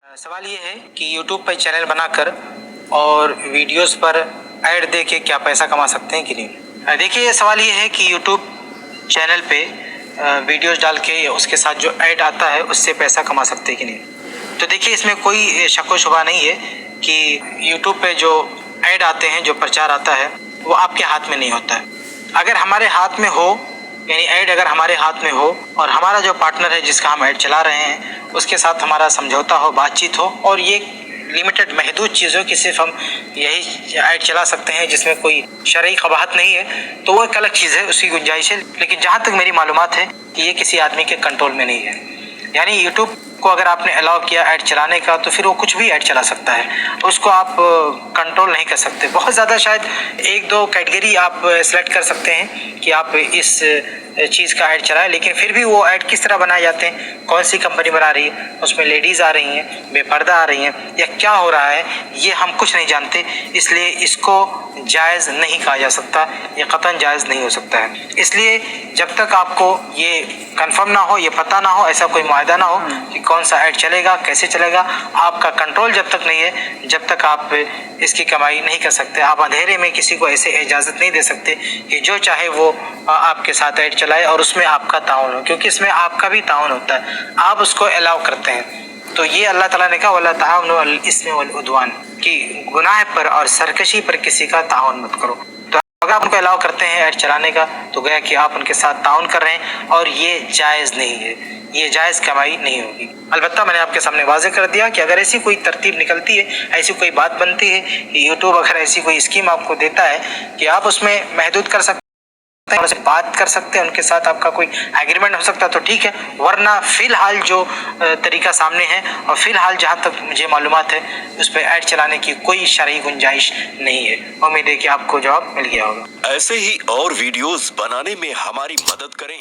सवाल ये है कि YouTube पर चैनल बनाकर और वीडियोस पर ऐड दे के क्या पैसा कमा सकते हैं कि नहीं। देखिए, सवाल ये है कि YouTube चैनल पे वीडियोस डाल के उसके साथ जो ऐड आता है उससे पैसा कमा सकते हैं कि नहीं। तो देखिए, इसमें कोई शक व शुबा नहीं है कि YouTube पे जो ऐड आते हैं, जो प्रचार आता है, वो आपके हाथ में नहीं होता है। अगर हमारे हाथ में हो, यानी ऐड अगर हमारे हाथ में हो और हमारा जो पार्टनर है जिसका हम ऐड चला रहे हैं उसके साथ हमारा समझौता हो, बातचीत हो और ये लिमिटेड महदूद चीज़ हो कि सिर्फ हम यही ऐड चला सकते हैं जिसमें कोई शरई कबाहत नहीं है, तो वो एक अलग चीज़ है, उसकी गुंजाइश है। लेकिन जहाँ तक मेरी मालूमात है कि ये किसी आदमी के कंट्रोल में नहीं है। यानी यूट्यूब को अगर आपने अलाउ किया ऐड चलाने का तो फिर वो कुछ भी ऐड चला सकता है, तो उसको आप कंट्रोल नहीं कर सकते। बहुत ज़्यादा शायद एक दो कैटेगरी आप सेलेक्ट कर सकते हैं कि आप इस चीज़ का ऐड चलाएं, लेकिन फिर भी वो ऐड किस तरह बनाए जाते हैं, कौन सी कंपनी बना रही है, उसमें लेडीज़ आ रही हैं, बेपर्दा आ रही हैं या क्या हो रहा है, ये हम कुछ नहीं जानते। इसलिए इसको जायज़ नहीं कहा जा सकता, ये कतई जायज़ नहीं हो सकता है। इसलिए जब तक आपको ये कंफर्म ना हो, ये पता ना हो, ऐसा कोई मुआहदा ना हो कि कौन सा ऐड चलेगा, कैसे चलेगा, आपका कंट्रोल जब तक नहीं है, जब तक आप इसकी कमाई नहीं कर सकते। आप अंधेरे में किसी को ऐसे इजाज़त नहीं दे सकते कि जो चाहे वो आपके साथ ऐड चलाए और उसमें आपका ताउन हो, क्योंकि इसमें आपका भी ताउन होता है, आप उसको अलाउ करते हैं। तो ये अल्लाह ताला ने कहा वला ताउनु अलल इस्मि वल उद्वान, कि गुनाह पर और सरकशी पर किसी का ताउन मत करो। तो अगर आप उनको अलाउ करते हैं ऐड चलाने का तो गया कि आप उनके साथ ताउन कर रहे हैं और ये जायज़ नहीं है, ये जायज़ कमाई नहीं होगी। अलबत्ता मैंने आपके सामने वाज़ेह कर दिया कि अगर ऐसी कोई तरतीब निकलती है, ऐसी कोई बात बनती है कि यूट्यूब अगर ऐसी कोई स्कीम आपको देता है कि आप उसमें महदूद कर सकते हैं, उनसे बात कर सकते हैं, उनके साथ आपका कोई एग्रीमेंट हो सकता है तो ठीक है, वरना फ़िलहाल जो तरीका सामने है और फ़िलहाल जहाँ तक मुझे मालूमात है उस पर ऐड चलाने की कोई शरई गुंजाइश नहीं है। उम्मीद है कि आपको जवाब मिल गया होगा। ऐसे ही और वीडियोस बनाने में हमारी मदद करें।